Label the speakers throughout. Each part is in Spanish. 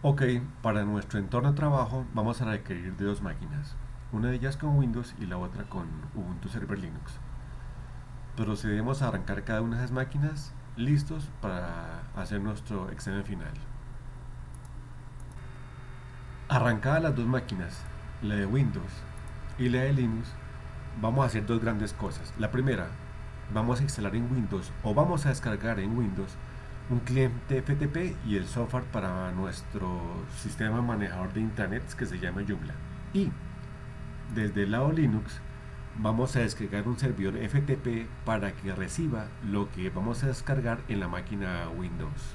Speaker 1: Ok, para nuestro entorno de trabajo vamos a requerir de dos máquinas, una de ellas con Windows y la otra con Ubuntu Server Linux. Procedemos a arrancar cada una de esas máquinas listos para hacer nuestro examen final. Arrancadas las dos máquinas, la de Windows y la de Linux, vamos a hacer dos grandes cosas. La primera, vamos a instalar en Windows o vamos a descargar en Windows un cliente FTP y el software para nuestro sistema manejador de internet que se llama Joomla. Y desde el lado Linux vamos a descargar un servidor FTP para que reciba lo que vamos a descargar en la máquina Windows.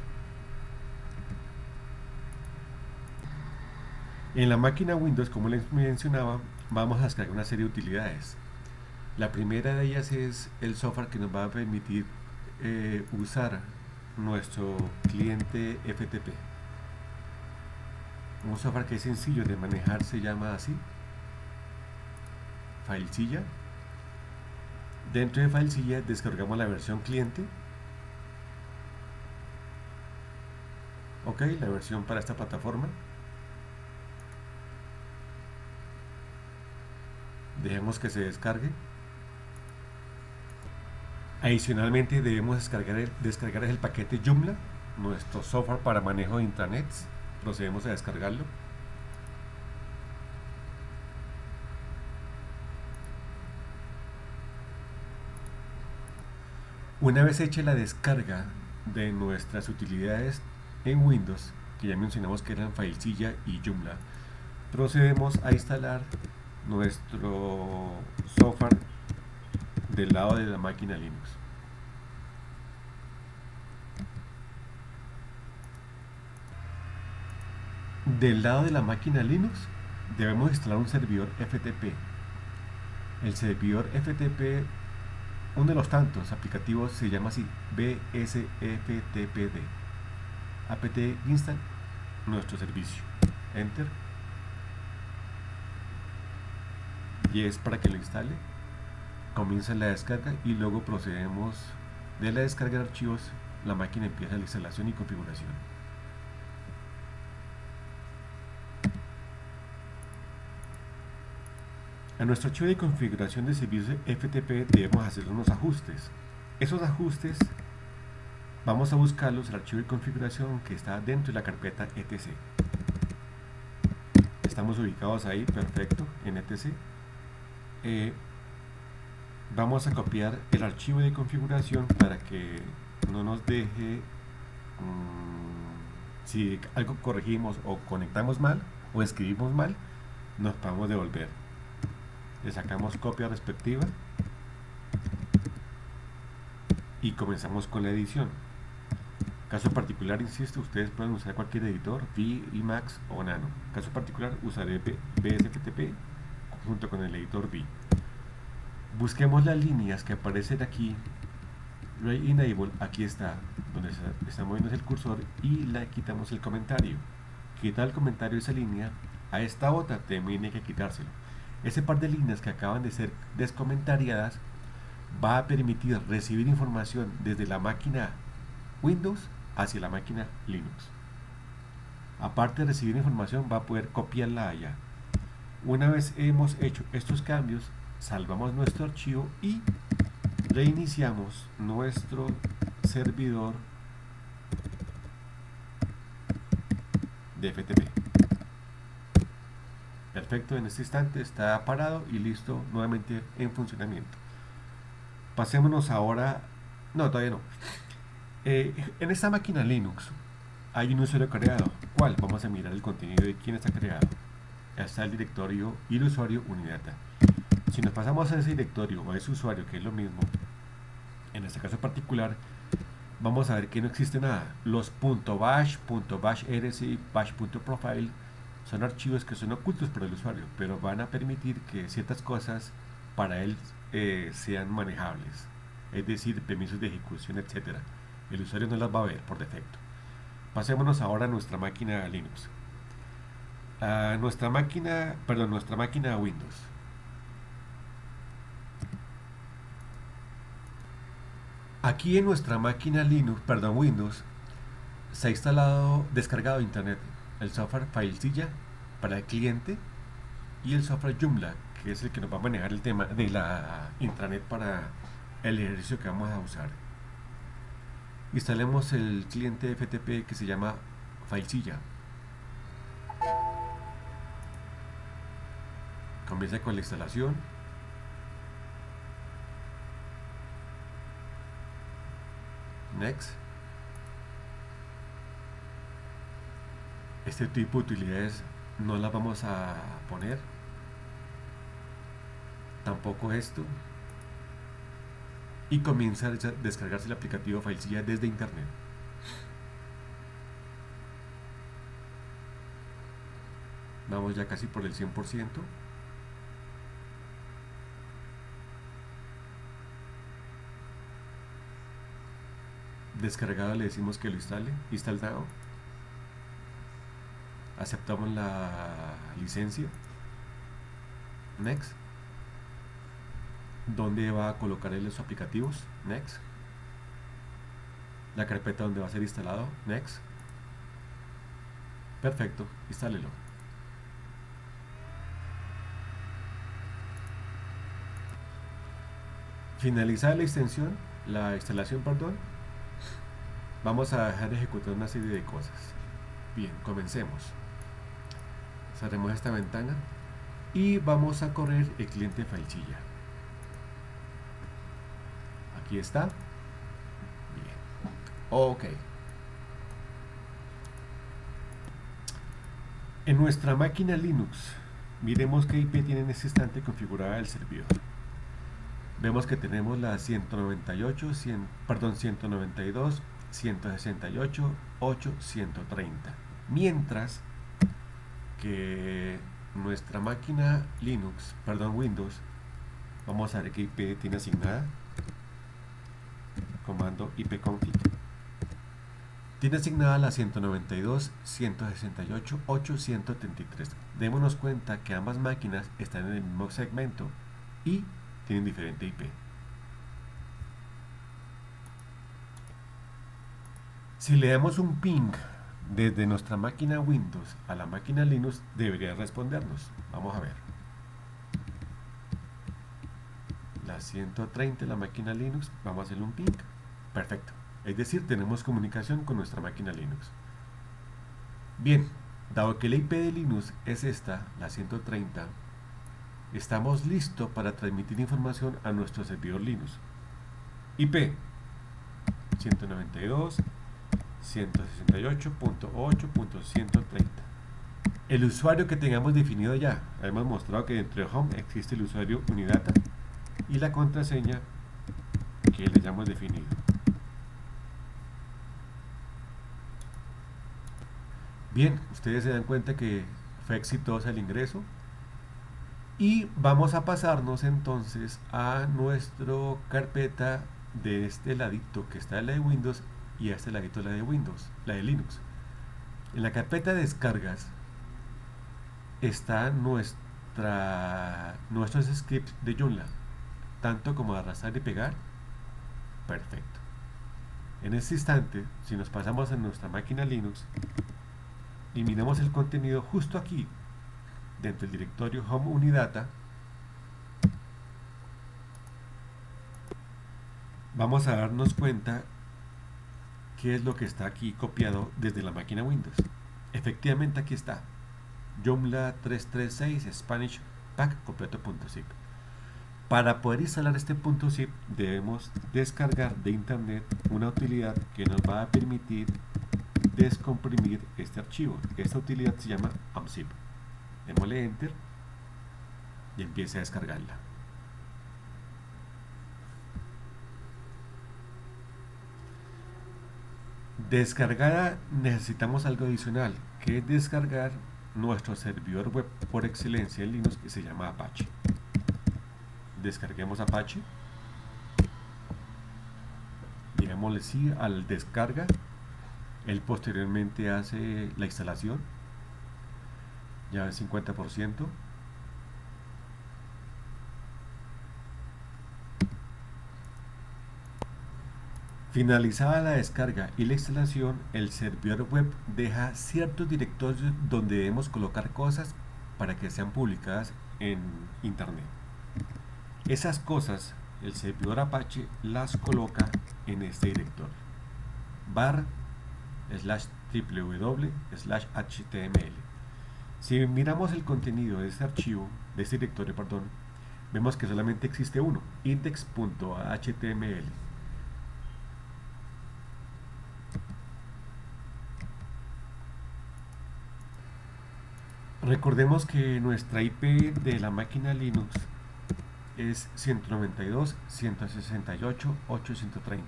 Speaker 1: En la máquina Windows, como les mencionaba, vamos a descargar una serie de utilidades. La primera de ellas es el software que nos va a permitir usar nuestro cliente FTP. Un software que es sencillo de manejar, se llama así, Filezilla. Dentro de Filezilla descargamos la versión cliente, ok, la versión para esta plataforma. Dejemos que se descargue. Adicionalmente debemos descargar el paquete Joomla, nuestro software para manejo de intranets. Procedemos a descargarlo. Una vez hecha la descarga de nuestras utilidades en Windows, que ya mencionamos que eran Filezilla y Joomla, procedemos a instalar nuestro software del lado de la máquina Linux. Del lado de la máquina Linux debemos instalar un servidor FTP. El servidor FTP, uno de los tantos aplicativos, se llama así, BSFTPD. apt install nuestro servicio. Enter. Y es para que lo instale. Comienza la descarga y luego procedemos de la descarga de archivos. La máquina empieza la instalación y configuración. A nuestro archivo de configuración de servicio FTP debemos hacer unos ajustes. Esos ajustes vamos a buscarlos en el archivo de configuración que está dentro de la carpeta etc. Estamos ubicados ahí, perfecto, en etc. Vamos a copiar el archivo de configuración para que no nos deje si algo corregimos o conectamos mal o escribimos mal, nos podemos devolver. Le sacamos copia respectiva y comenzamos con la edición. Caso particular, insisto, ustedes pueden usar cualquier editor, V, Emacs o Nano. Caso particular, usaré BSFTP junto con el editor V. Busquemos las líneas que aparecen aquí. Ray Enable, aquí está, donde está moviendo el cursor, y le quitamos el comentario. Quita el comentario de esa línea, a esta otra también hay que quitárselo. Ese par de líneas que acaban de ser descomentariadas va a permitir recibir información desde la máquina Windows hacia la máquina Linux. Aparte de recibir información, va a poder copiarla allá. Una vez hemos hecho estos cambios, salvamos nuestro archivo y reiniciamos nuestro servidor de FTP. Perfecto, en este instante está parado y listo nuevamente en funcionamiento. Pasémonos ahora. No, todavía no. En esta máquina Linux hay un usuario creado. ¿Cuál? Vamos a mirar el contenido de quién está creado. Está el directorio y el usuario Unidata. Si nos pasamos a ese directorio o a ese usuario, que es lo mismo, en este caso particular, vamos a ver que no existe nada. Los .bash, .bashrc, bash.profile son archivos que son ocultos para el usuario, pero van a permitir que ciertas cosas para él sean manejables, es decir, permisos de ejecución, etcétera. El usuario no las va a ver por defecto. Pasémonos ahora a nuestra máquina Linux. A nuestra máquina Windows. Aquí en nuestra máquina Linux, perdón, Windows, se ha descargado Internet. el software FileZilla para el cliente y el software Joomla, que es el que nos va a manejar el tema de la intranet para el ejercicio que vamos a usar. Instalemos el cliente FTP que se llama FileZilla. Comienza con la instalación. Next. Este tipo de utilidades no las vamos a poner. Tampoco esto. Y comienza a descargarse el aplicativo FileZilla desde internet. Vamos ya casi por el 100%. Descargado le decimos que lo instale. Install now. Aceptamos la licencia. Next. ¿Dónde va a colocar él los aplicativos? Next. La carpeta donde va a ser instalado. Next. Perfecto, instálelo. Finalizada la instalación, vamos a dejar de ejecutar una serie de cosas. Bien, comencemos. Cerremos esta ventana y vamos a correr el cliente FileZilla. Aquí está. Bien. Ok. En nuestra máquina Linux, miremos qué IP tiene en este instante configurada el servidor. Vemos que tenemos la 198, 192, 168, 8, 130. Mientras que nuestra máquina Windows, vamos a ver qué IP tiene asignada. Comando ipconfig. Tiene asignada la 192, 168, 8, 133. Démonos cuenta que ambas máquinas están en el mismo segmento y tienen diferente IP. Si le damos un ping desde nuestra máquina Windows a la máquina Linux, debería respondernos. Vamos a ver. La 130, la máquina Linux, vamos a hacerle un ping. Perfecto. Es decir, tenemos comunicación con nuestra máquina Linux. Bien, dado que la IP de Linux es esta, la 130, estamos listos para transmitir información a nuestro servidor Linux. IP 192, 168.8.130. El usuario que tengamos definido ya. Hemos mostrado que dentro de Home existe el usuario Unidata y la contraseña que le hayamos definido. Bien, ustedes se dan cuenta que fue exitosa el ingreso. Y vamos a pasarnos entonces a nuestra carpeta de este ladito que está la de Windows y a este ladito la de Windows, la de Linux. En la carpeta de descargas está nuestros scripts de Joomla, tanto como arrastrar y pegar. Perfecto. En este instante, si nos pasamos a nuestra máquina Linux y miramos el contenido justo aquí, dentro del directorio Home Unidata, vamos a darnos cuenta qué es lo que está aquí copiado desde la máquina Windows. Efectivamente aquí está Joomla 336 Spanish Pack completo.zip. Para poder instalar este .zip debemos descargar de internet una utilidad que nos va a permitir descomprimir este archivo. Esta utilidad se llama unzip. Démosle enter y empiece a descargarla. Descargada, necesitamos algo adicional, que es descargar nuestro servidor web por excelencia en Linux, que se llama Apache. Descarguemos Apache, digámosle sí al descarga. Él posteriormente hace la instalación, ya el 50%. Finalizada la descarga y la instalación, el servidor web deja ciertos directorios donde debemos colocar cosas para que sean publicadas en internet. Esas cosas, el servidor Apache las coloca en este directorio: var /www/html. Si miramos el contenido de este archivo, de este directorio, perdón, vemos que solamente existe uno: index.html. Recordemos que nuestra IP de la máquina Linux es 192.168.830.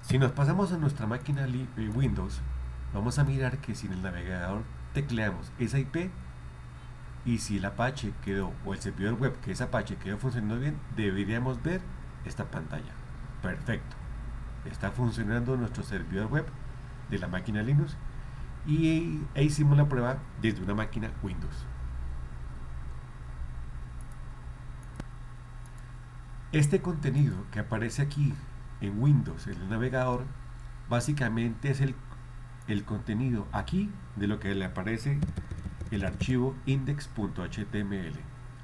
Speaker 1: Si nos pasamos a nuestra máquina Windows, vamos a mirar que si en el navegador tecleamos esa IP y si el Apache quedó, o el servidor web que es Apache quedó funcionando bien, deberíamos ver esta pantalla. Perfecto, está funcionando nuestro servidor web de la máquina Linux e hicimos la prueba desde una máquina Windows. Este contenido que aparece aquí en Windows, en el navegador, básicamente es el contenido aquí de lo que le aparece el archivo index.html.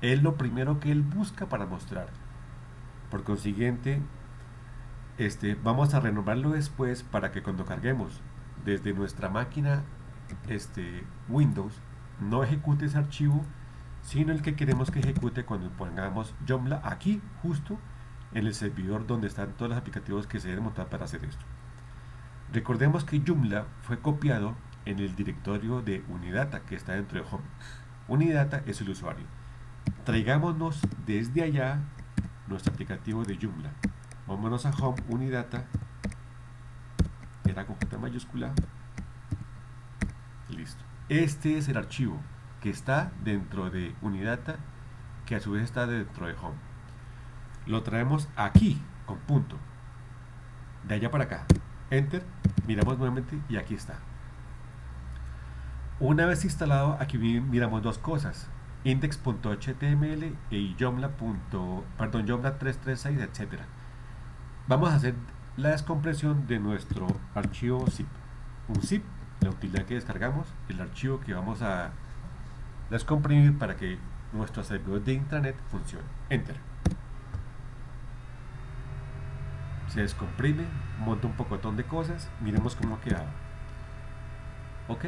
Speaker 1: Es lo primero que él busca para mostrar. Por consiguiente, vamos a renombrarlo después para que cuando carguemos desde nuestra máquina Windows no ejecute ese archivo, sino el que queremos que ejecute cuando pongamos Joomla aquí, justo en el servidor donde están todos los aplicativos que se deben montar para hacer esto. Recordemos que Joomla fue copiado en el directorio de Unidata que está dentro de Home. Unidata es el usuario. Traigámonos desde allá nuestro aplicativo de Joomla. Vámonos a Home, Unidata, era con J mayúscula. Listo. Este es el archivo que está dentro de Unidata, que a su vez está dentro de Home. Lo traemos aquí con punto, de allá para acá, enter, miramos nuevamente y aquí está. Una vez instalado, aquí miramos dos cosas: index.html y Joomla 336, etc. Vamos a hacer la descompresión de nuestro archivo zip. Un zip, la utilidad que descargamos, el archivo que vamos a descomprimir para que nuestro servidor de intranet funcione. Enter. Se descomprime, monta un pocotón de cosas, miremos cómo ha quedado. Ok,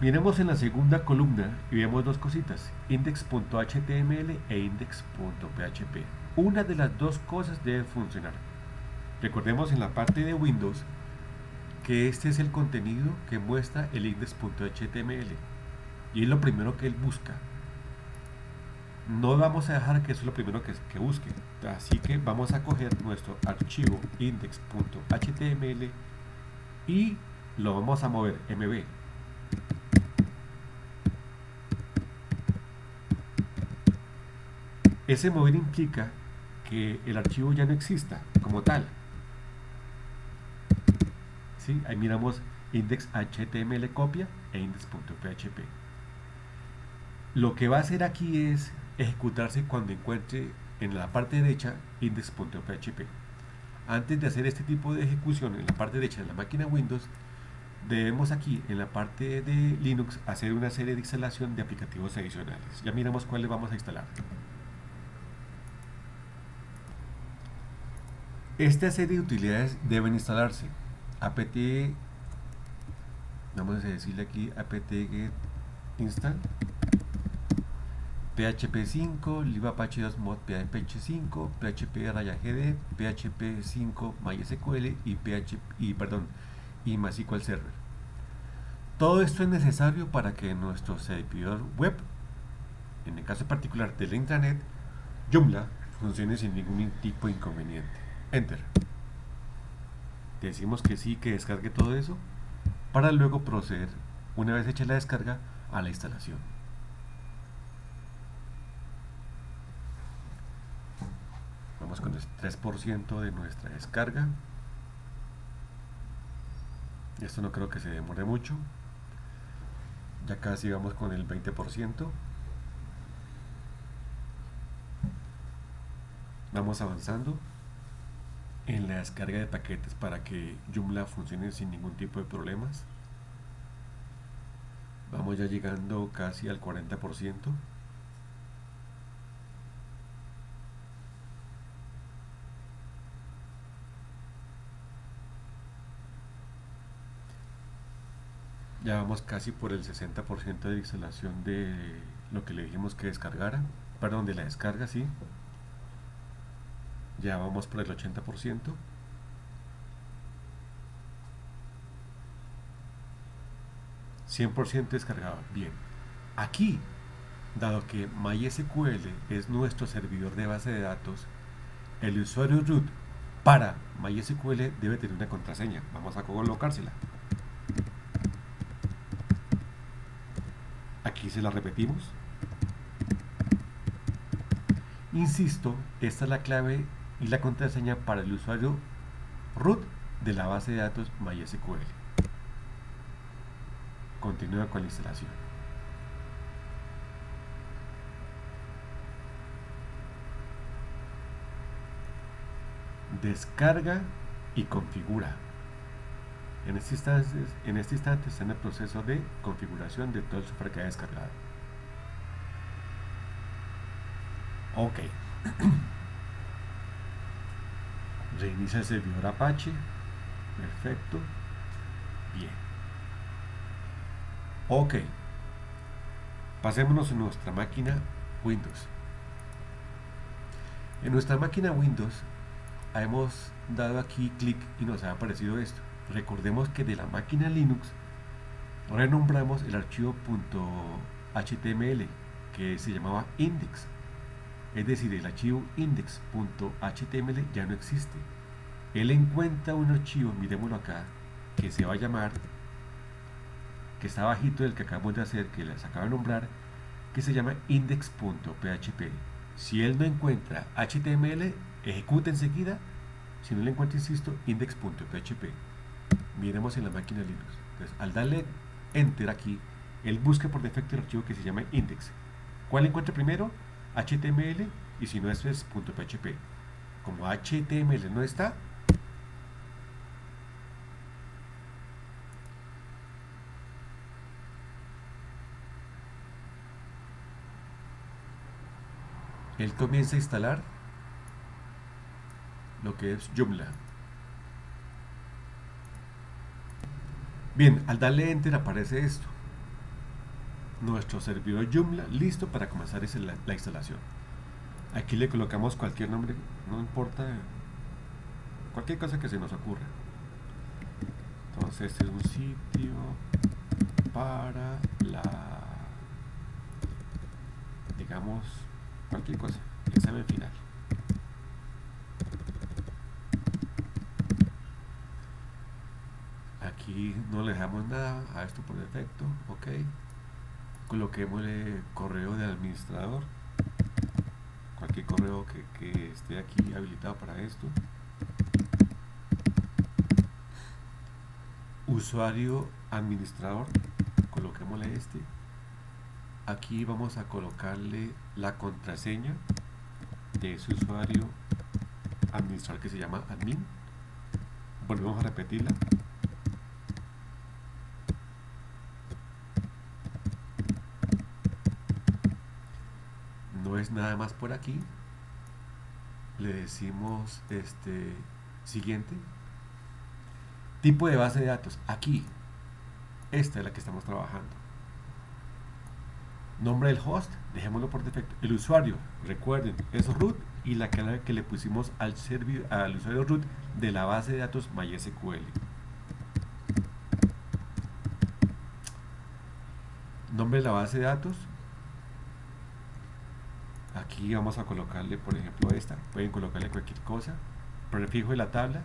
Speaker 1: miremos en la segunda columna y vemos dos cositas: index.html e index.php. Una de las dos cosas debe funcionar. Recordemos en la parte de Windows que este es el contenido que muestra el index.html y es lo primero que él busca. No vamos a dejar que eso es lo primero que busque, así que vamos a coger nuestro archivo index.html y lo vamos a mover mb. Ese mover implica que el archivo ya no exista como tal. ¿Sí? Ahí miramos index.html copia e index.php. Lo que va a hacer aquí es ejecutarse cuando encuentre en la parte derecha index.php. Antes de hacer este tipo de ejecución en la parte derecha de la máquina Windows, debemos aquí en la parte de Linux hacer una serie de instalación de aplicativos adicionales. Ya miramos cuáles vamos a instalar. Esta serie de utilidades deben instalarse: apt, vamos a decirle aquí apt-get install, PHP 5, libapache 2 mod PHP 5, PHP-gd, PHP 5 MySQL y MySQL Server. Todo esto es necesario para que nuestro servidor web, en el caso particular de la intranet, Joomla, funcione sin ningún tipo de inconveniente. Enter. Decimos que sí, que descargue todo eso, para luego proceder, una vez hecha la descarga, a la instalación. Vamos con el 3% de nuestra descarga. Esto no creo que se demore mucho. Ya casi vamos con el 20%. Vamos avanzando. en la descarga de paquetes para que Joomla funcione sin ningún tipo de problemas. Vamos ya llegando casi al 40%. Ya vamos casi por el 60% de instalación de lo que le dijimos que descargara. Perdón, de la descarga, sí. Ya vamos por el 80%. %100% descargado. Bien. Aquí, dado que MySQL es nuestro servidor de base de datos, el usuario root para MySQL debe tener una contraseña. Vamos a colocársela. Aquí se la repetimos. Insisto, esta es la clave y la contraseña para el usuario root de la base de datos MySQL. Continúa con la instalación. Descarga y configura. En este instante está en el proceso de configuración de todo el software que ha descargado. Ok. Reinicia el servidor Apache. Perfecto. Bien. Ok. Pasémonos a nuestra máquina Windows. En nuestra máquina Windows hemos dado aquí clic y nos ha aparecido esto. Recordemos que de la máquina Linux renombramos el archivo .html que se llamaba index. Es decir, el archivo index.html ya no existe. Él encuentra un archivo, miremoslo acá, que se va a llamar, que está bajito del que acabamos de hacer, que les acabo de nombrar, que se llama index.php. Si él no encuentra HTML, ejecuta enseguida. Si no le encuentra, insisto, index.php. Miremos en la máquina Linux. Entonces, al darle enter aquí, él busca por defecto el archivo que se llama index. ¿Cuál encuentra primero? HTML, y si no, eso es .php. Como HTML no está, él comienza a instalar lo que es Joomla. Bien, al darle enter aparece esto. Nuestro servidor Joomla listo para comenzar la instalación. Aquí le colocamos cualquier nombre, no importa, cualquier cosa que se nos ocurra. Entonces este es un sitio para digamos, cualquier cosa, examen final. Aquí no le dejamos nada a esto por defecto, ok. Coloquémosle correo de administrador, cualquier correo que esté aquí habilitado para esto. Usuario administrador, coloquémosle este. Aquí vamos a colocarle la contraseña de ese usuario administrador que se llama admin. Volvemos a repetirla. No es nada más por aquí. Le decimos siguiente. Tipo de base de datos. Aquí. Esta es la que estamos trabajando. Nombre del host, dejémoslo por defecto. El usuario, recuerden, es root y la clave que le pusimos al usuario root de la base de datos MySQL. Nombre de la base de datos. Aquí vamos a colocarle, por ejemplo, esta. Pueden colocarle cualquier cosa. Prefijo de la tabla.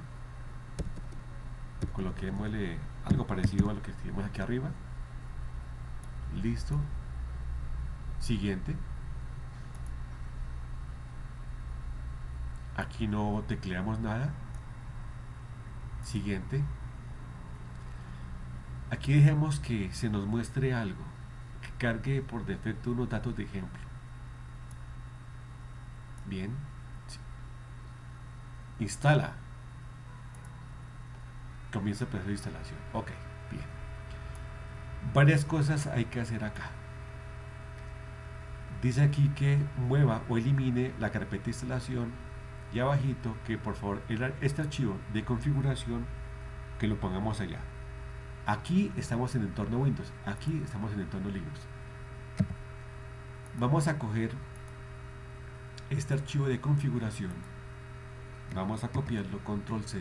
Speaker 1: Coloquémosle algo parecido a lo que escribimos aquí arriba. Listo. Siguiente. Aquí no tecleamos nada. Siguiente. Aquí dejemos que se nos muestre algo, que cargue por defecto unos datos de ejemplo. Bien. Instala. Comienza el proceso de instalación. Ok, bien. Varias cosas hay que hacer acá. Dice aquí que mueva o elimine la carpeta de instalación y abajito que por favor este archivo de configuración que lo pongamos allá. Aquí estamos en entorno Windows, aquí estamos en entorno Linux. Vamos a coger este archivo de configuración, vamos a copiarlo, control C,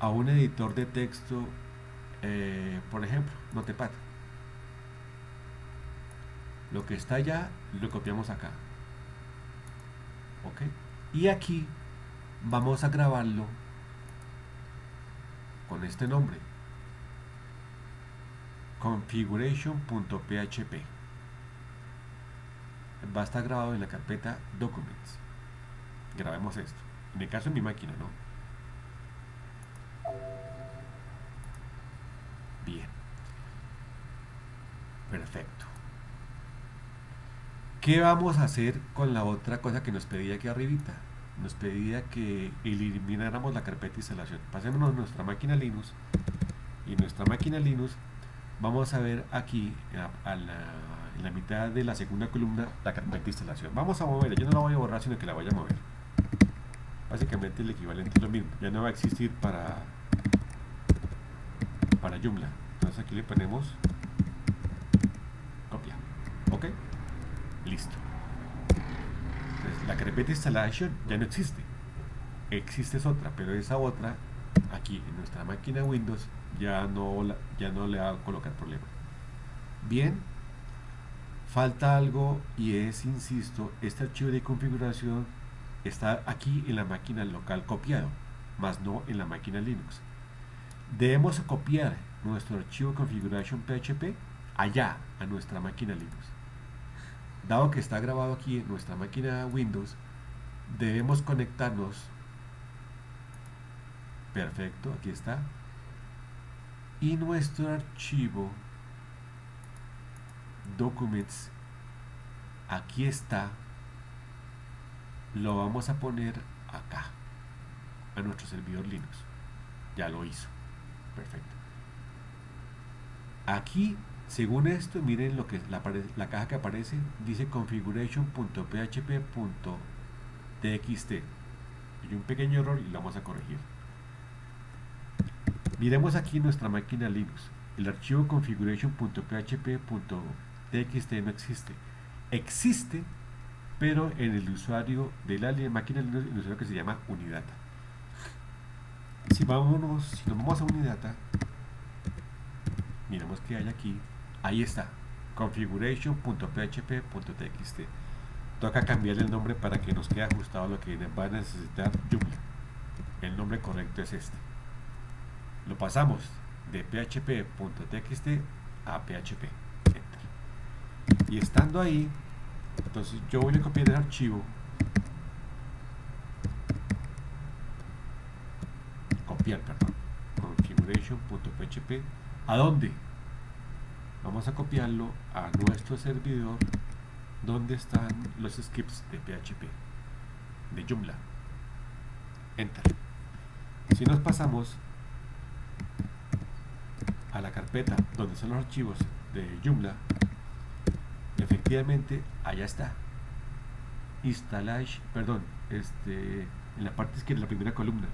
Speaker 1: a un editor de texto, por ejemplo, Notepad. Lo que está allá lo copiamos acá. ¿Ok? Y aquí vamos a grabarlo con este nombre, configuration.php. Va a estar grabado en la carpeta Documents. Grabemos esto. En el caso de mi máquina, ¿no? Bien. Perfecto. ¿Qué vamos a hacer con la otra cosa que nos pedía aquí arribita? Nos pedía que elimináramos la carpeta de instalación. Pasémonos a nuestra máquina Linux. Y en nuestra máquina Linux vamos a ver aquí en la mitad de la segunda columna la carpeta de instalación. Vamos a moverla. Yo no la voy a borrar, sino que la voy a mover. Básicamente el equivalente es lo mismo. Ya no va a existir para Joomla. Entonces aquí le ponemos copia. ¿Ok? Listo. Entonces, la carpeta installation ya no existe. Existe es otra, pero esa otra aquí en nuestra máquina Windows ya no le va a colocar problema. Bien, falta algo y es, insisto, este archivo de configuración está aquí en la máquina local copiado, más no en la máquina Linux. Debemos copiar nuestro archivo configuration PHP allá a nuestra máquina Linux. Dado que está grabado aquí en nuestra máquina Windows, debemos conectarnos. Perfecto, aquí está. Y nuestro archivo Documents, aquí está. Lo vamos a poner acá, a nuestro servidor Linux. Ya lo hizo. Perfecto. Aquí, según esto, miren lo que la caja que aparece, dice configuration.php.txt. Y un pequeño error y lo vamos a corregir. Miremos aquí nuestra máquina Linux. El archivo configuration.php.txt no existe. Existe, pero en el usuario de la máquina Linux, el usuario que se llama Unidata. Si nos vamos a Unidata, miremos que hay aquí. Ahí está, configuration.php.txt. Toca cambiarle el nombre para que nos quede ajustado a lo que va a necesitar Joomla. El nombre correcto es este. Lo pasamos de php.txt a php. Enter. Y estando ahí, entonces yo voy a copiar el archivo, configuration.php. ¿A dónde? Vamos a copiarlo a nuestro servidor donde están los scripts de PHP de Joomla. Enter. Si nos pasamos a la carpeta donde son los archivos de Joomla, efectivamente allá está. Installation, en la parte izquierda, la primera columna,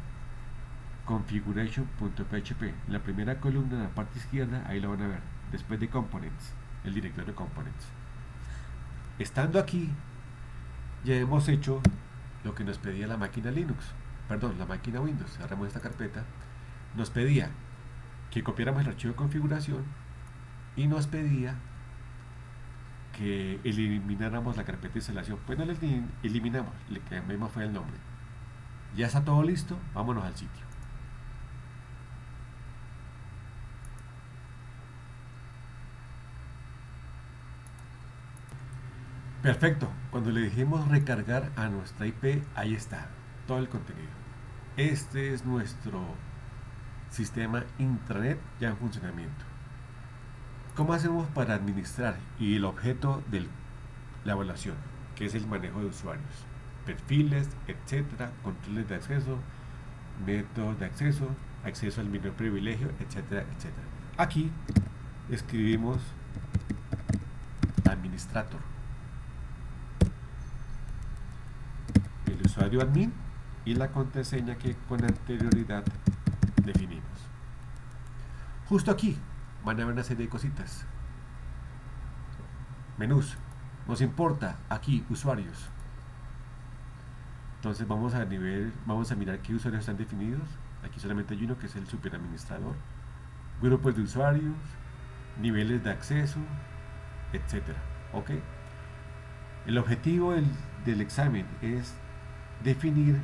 Speaker 1: configuration.php. En la primera columna, en la parte izquierda, ahí lo van a ver. Después de components, el directorio de components. Estando aquí, ya hemos hecho lo que nos pedía la máquina Linux, la máquina Windows. Cerramos esta carpeta. Nos pedía que copiáramos el archivo de configuración y nos pedía que elimináramos la carpeta de instalación. Pues no la eliminamos, le cambiamos fue el nombre. Ya está todo listo, vámonos al sitio. Perfecto, cuando le dijimos recargar a nuestra IP, ahí está todo el contenido. Este es nuestro sistema intranet ya en funcionamiento. ¿Cómo hacemos para administrar? Y el objeto de la evaluación, que es el manejo de usuarios, perfiles, etcétera, controles de acceso, métodos de acceso, acceso al menú privilegio, etcétera, etcétera. Aquí escribimos administrator, el usuario admin y la contraseña que con anterioridad definimos. Justo aquí van a ver una serie de cositas. Menús. Nos importa aquí usuarios. Entonces vamos a mirar qué usuarios están definidos. Aquí solamente hay uno que es el superadministrador. Grupos de usuarios, niveles de acceso, etcétera. ¿Ok? El objetivo del examen es definir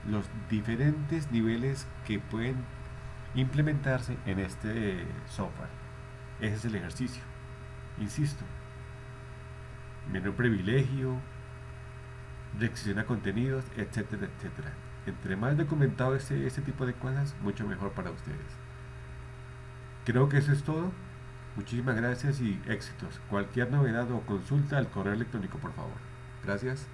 Speaker 1: los diferentes niveles que pueden implementarse en este software. Ese es el ejercicio. Insisto, menú privilegio, reacción a contenidos, etcétera, etcétera. Entre más documentado este tipo de cosas, mucho mejor para ustedes. Creo que eso es todo. Muchísimas gracias y éxitos. Cualquier novedad o consulta al correo electrónico, por favor. Gracias.